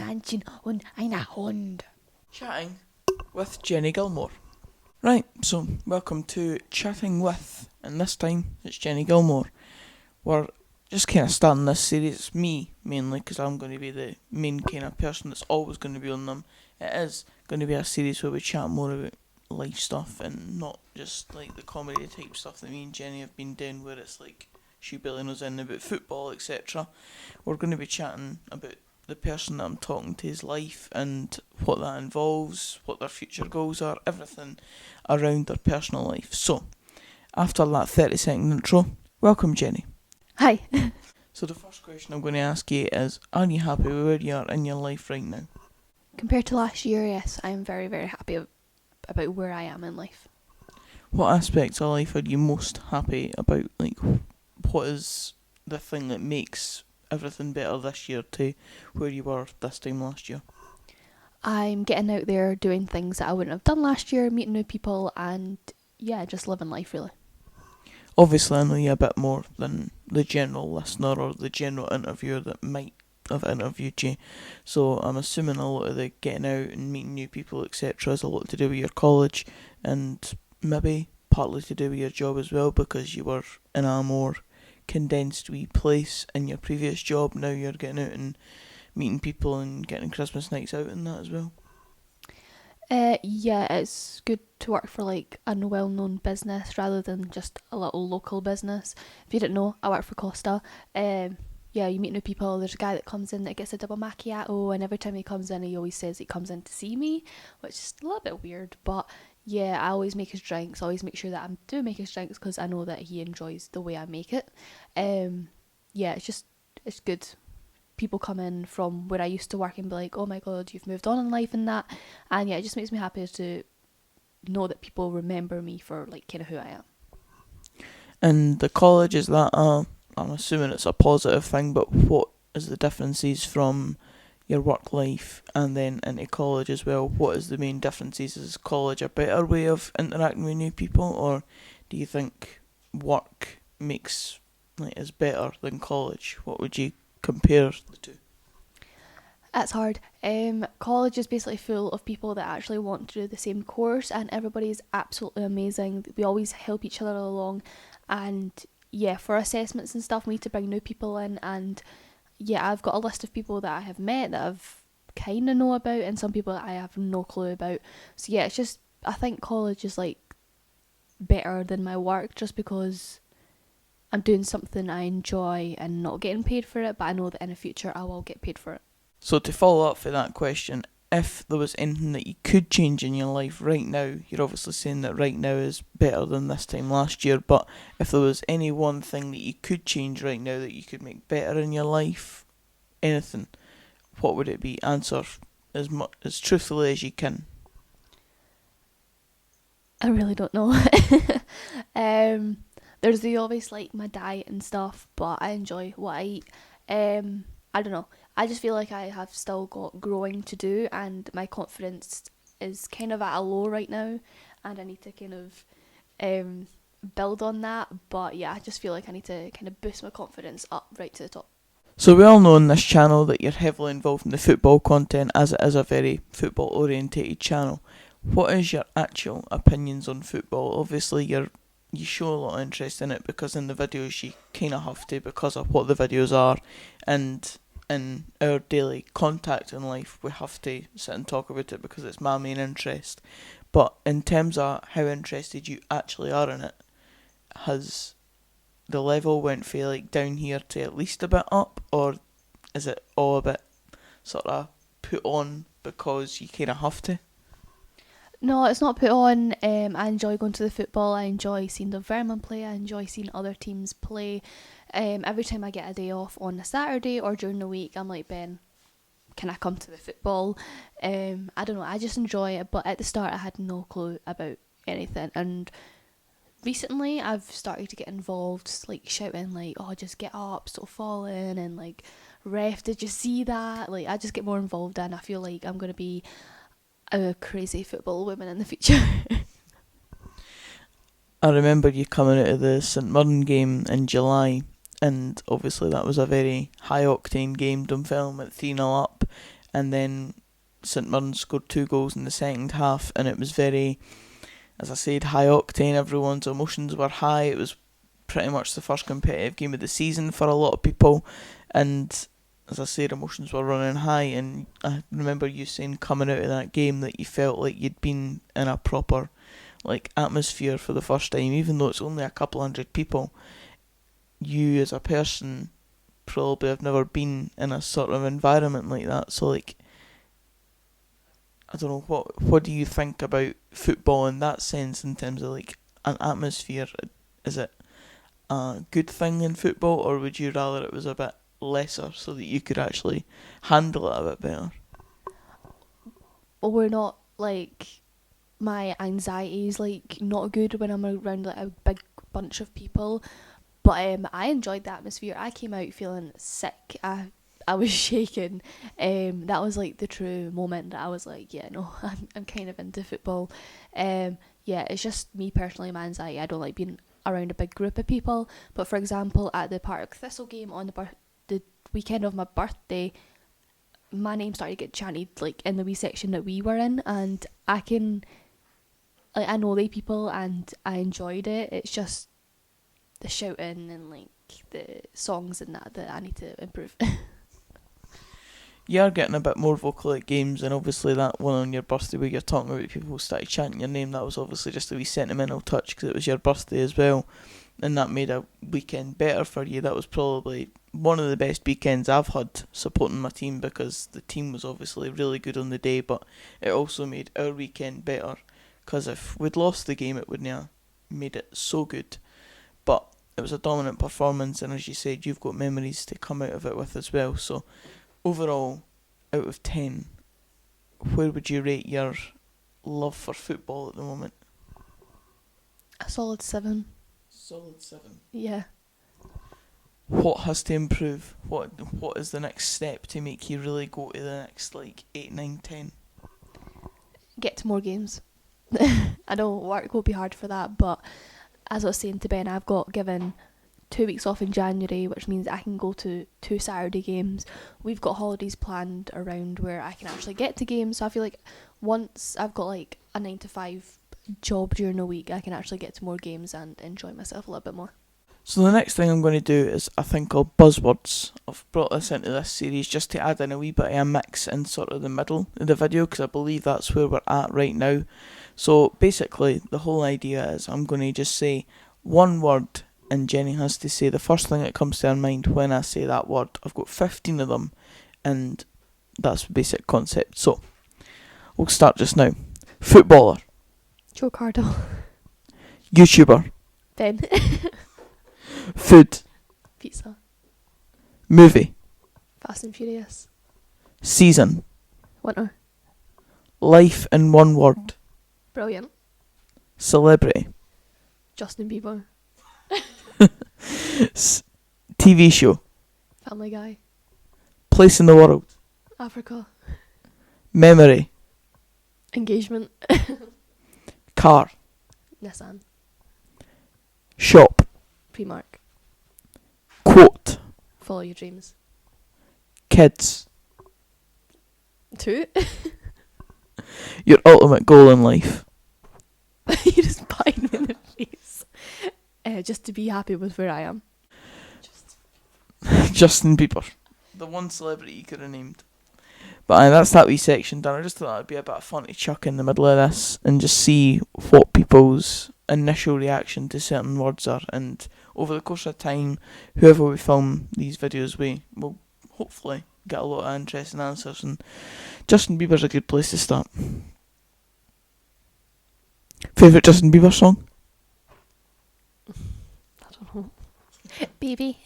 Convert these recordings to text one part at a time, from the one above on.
Männchen und eine Hund. Chatting with Jenny Gilmour. Right, so welcome to Chatting With, and this time it's Jenny Gilmour. We're just kind of starting this series. It's me mainly, because I'm going to be the main kind of person that's always going to be on them. It is going to be a series where we chat more about life stuff and not just like the comedy type stuff that me and Jenny have been doing, where it's like she billing us in about football, etc. We're going to be chatting about the person that I'm talking to, his life and what that involves, what their future goals are, everything around their personal life. So, after that 30-second intro, welcome Jenny. Hi. So the first question I'm going to ask you is, are you happy with where you are in your life right now? Compared to last year, yes, I'm very, very happy about where I am in life. What aspects of life are you most happy about? Like, what is the thing that makes everything better this year to where you were this time last year? I'm getting out there doing things that I wouldn't have done last year, meeting new people, and yeah, just living life really. Obviously I know you a bit more than the general listener or the general interviewer that might have interviewed you, so I'm assuming a lot of the getting out and meeting new people etc. is a lot to do with your college and maybe partly to do with your job as well, because you were in a more condensed wee place in your previous job. Now you're getting out and meeting people and getting Christmas nights out and that as well. Yeah, it's good to work for like a well-known business rather than just a little local business. If you didn't know, I work for Costa. Yeah, you meet new people. There's a guy that comes in that gets a double macchiato, and every time he comes in, he always says he comes in to see me, which is a little bit weird, but yeah, I always make his drinks, always make sure that I do make his drinks because I know that he enjoys the way I make it. Yeah, it's good. People come in from where I used to work and be like, oh my god, you've moved on in life and that, and yeah, it just makes me happy to know that people remember me for like kind of who I am. And the college, is that I'm assuming it's a positive thing, but what is the differences from your work life and then into college as well? What is the main differences? Is college a better way of interacting with new people, or do you think work is better than college? What would you compare the two? That's hard. College is basically full of people that actually want to do the same course, and everybody's absolutely amazing. We always help each other along, and yeah, for assessments and stuff, we need to bring new people in, and yeah, I've got a list of people that I have met that I've kind of know about, and some people that I have no clue about. So yeah, it's just, I think college is like better than my work just because I'm doing something I enjoy and not getting paid for it, but I know that in the future I will get paid for it. So to follow up for that question, if there was anything that you could change in your life right now, you're obviously saying that right now is better than this time last year, but if there was any one thing that you could change right now that you could make better in your life, anything, what would it be? Answer as truthfully as you can. I really don't know. There's the obvious like my diet and stuff, but I enjoy what I eat. I don't know. I just feel like I have still got growing to do, and my confidence is kind of at a low right now, and I need to kind of build on that. But yeah, I just feel like I need to kind of boost my confidence up right to the top. So we all know on this channel that you're heavily involved in the football content, as it is a very football orientated channel. What is your actual opinions on football? Obviously you show a lot of interest in it because in the videos you kind of have to, because of what the videos are, and in our daily contact in life we have to sit and talk about it because it's my main interest. But in terms of how interested you actually are in it, has the level went from like down here to at least a bit up, or is it all a bit sort of put on because you kind of have to? No, it's not put on. I enjoy going to the football. I enjoy seeing the Vermin play. I enjoy seeing other teams play. Every time I get a day off on a Saturday or during the week, I'm like, Ben, can I come to the football? I don't know. I just enjoy it. But at the start, I had no clue about anything. And recently, I've started to get involved, like shouting, like, "Oh, just get up, stop falling," and like, "Ref, did you see that?" Like, I just get more involved, and I feel like I'm gonna be a crazy football woman in the future. I remember you coming out of the St Mirren game in July, and obviously that was a very high octane game. Dunfermline went 3-0 up, and then St Mirren scored 2 goals in the second half, and it was very, as I said, high octane. Everyone's emotions were high. It was pretty much the first competitive game of the season for a lot of people, and as I said, emotions were running high. And I remember you saying coming out of that game that you felt like you'd been in a proper atmosphere for the first time, even though it's only a couple hundred people. You as a person probably have never been in a sort of environment like that. So I don't know, what do you think about football in that sense, in terms of an atmosphere? Is it a good thing in football, or would you rather it was a bit lesser so that you could actually handle it a bit better? Well, we're not my anxiety is not good when I'm around a big bunch of people. But I enjoyed the atmosphere. I came out feeling sick. I was shaking. That was the true moment that I was yeah, no, I'm kind of into football. Yeah, it's just me personally, my anxiety. I don't like being around a big group of people. But for example, at the Partick Thistle game on the weekend of my birthday, my name started to get chanted in the wee section that we were in, and I know they people and I enjoyed it. It's just the shouting and the songs and that I need to improve. You are getting a bit more vocal at games, and obviously that one on your birthday where you're talking about people started chanting your name, that was obviously just a wee sentimental touch because it was your birthday as well, and that made a weekend better for you. That was probably one of the best weekends I've had supporting my team, because the team was obviously really good on the day, but it also made our weekend better, because if we'd lost the game it wouldn't have made it so good. But it was a dominant performance, and as you said, you've got memories to come out of it with as well. So overall, out of 10, where would you rate your love for football at the moment? A solid 7. Solid 7. Yeah. What has to improve? What is the next step to make you really go to the next 8, 9, 10? Get to more games. I know work will be hard for that, but as I was saying to Ben, I've got given 2 weeks off in January, which means I can go to 2 Saturday games. We've got holidays planned around where I can actually get to games, so I feel once I've got a 9 to 5 job during the week, I can actually get to more games and enjoy myself a little bit more. So the next thing I'm going to do is a thing called buzzwords. I've brought this into this series just to add in a wee bit of a mix in sort of the middle of the video, because I believe that's where we're at right now. So basically the whole idea is I'm going to just say one word, and Jenny has to say the first thing that comes to her mind when I say that word. I've got 15 of them, and that's the basic concept. So we'll start just now. Footballer. Joe Cardle. YouTuber. Ben. Food. Pizza. Movie. Fast and Furious. Season. Winter. Life in one word. Brilliant. Celebrity. Justin Bieber. TV show. Family Guy. Place in the world. Africa. Memory. Engagement. Car. Nissan. Shop. Primark. Quote. Follow your dreams. Kids. 2. Your ultimate goal in life. You just biting me in the face. Just to be happy with where I am. Justin Bieber. The one celebrity you could have named. But that's that wee section done. I just thought it'd be a bit of fun to chuck in the middle of this and just see what people's initial reaction to certain words are. And over the course of time, whoever we film these videos with will hopefully get a lot of interesting answers. And Justin Bieber's a good place to start. Favourite Justin Bieber song? I don't know. Baby.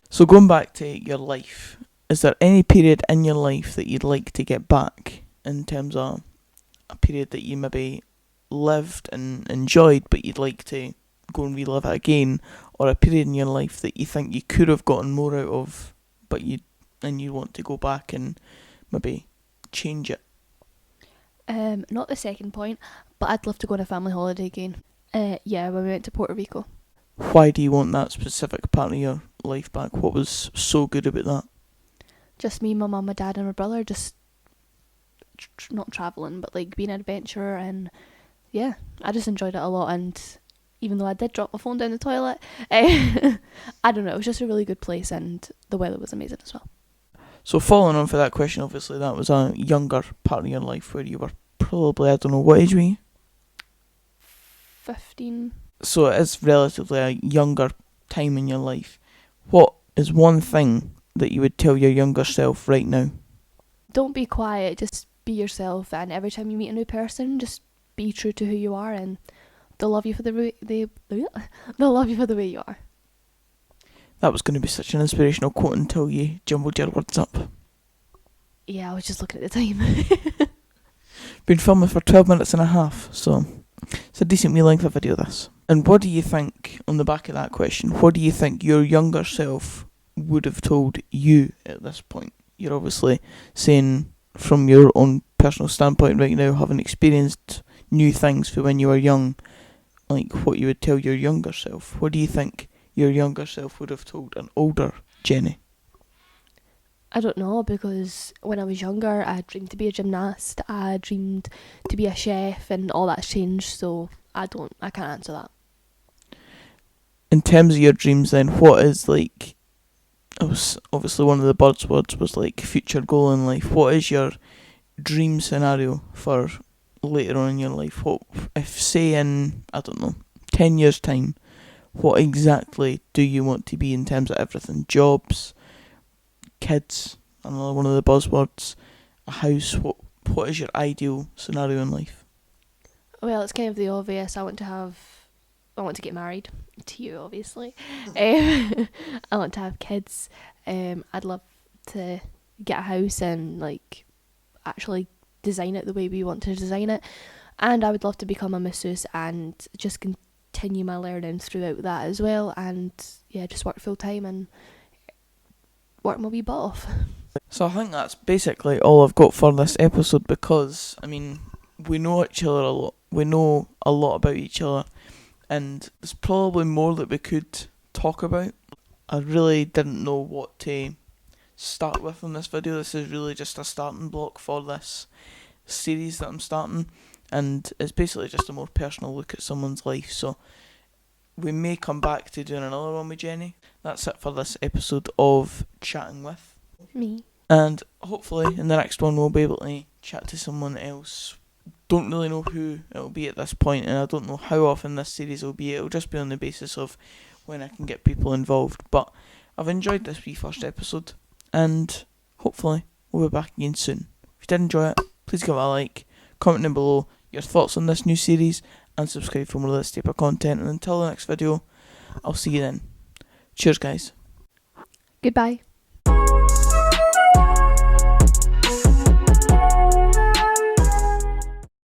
So going back to your life, is there any period in your life that you'd like to get back, in terms of a period that you maybe lived and enjoyed but you'd like to go and relive it again, or a period in your life that you think you could have gotten more out of but you want to go back and maybe change it? Not the second point, but I'd love to go on a family holiday again. Yeah, when we went to Puerto Rico. Why do you want that specific part of your life back? What was so good about that? Just me, my mum, my dad and my brother, just not travelling, but like being an adventurer. And yeah, I just enjoyed it a lot. And even though I did drop my phone down the toilet, I don't know, it was just a really good place and the weather was amazing as well. So following on for that question, obviously that was a younger part of your life where you were probably, I don't know, what age were you? 15. So it is relatively a younger time in your life. What is one thing that you would tell your younger self right now? Don't be quiet, just be yourself, and every time you meet a new person, just be true to who you are, and they'll love you for the way they'll love you for the way you are. That was going to be such an inspirational quote until you jumbled your words up. Yeah, I was just looking at the time. Been filming for 12 minutes and a half, so it's a decent wee length of video, this. And what do you think, on the back of that question, what do you think your younger self would have told you at this point? You're obviously saying from your own personal standpoint right now, having experienced new things for when you were young, like what you would tell your younger self. What do you think your younger self would have told an older Jenny? I don't know, because when I was younger, I dreamed to be a gymnast, I dreamed to be a chef, and all that's changed, so I can't answer that. In terms of your dreams then, what is like, obviously one of the buzzwords was like future goal in life. What is your dream scenario for later on in your life? What if, say, in, I don't know, 10 years time, what exactly do you want to be in terms of everything? Jobs, kids, another one of the buzzwords, a house. What is your ideal scenario in life? Well, it's kind of the obvious. I want to get married to you, obviously. I want to have kids. I'd love to get a house and like actually design it the way we want to design it. And I would love to become a masseuse and just continue my learning throughout that as well. And yeah, just work full time and work my wee butt off. So I think that's basically all I've got for this episode, because, I mean, we know each other a lot. We know a lot about each other, and there's probably more that we could talk about. I really didn't know what to start with in this video. This is really just a starting block for this series that I'm starting, and it's basically just a more personal look at someone's life. So we may come back to doing another one with Jenny. That's it for this episode of Chatting With Me. And hopefully in the next one we'll be able to chat to someone else. Don't really know who it'll be at this point, and I don't know how often this series will be. It'll just be on the basis of when I can get people involved. But I've enjoyed this wee first episode, and hopefully we'll be back again soon. If you did enjoy it, please give it a like, comment down below your thoughts on this new series, and subscribe for more of this type of content. And until the next video, I'll see you then. Cheers, guys. Goodbye.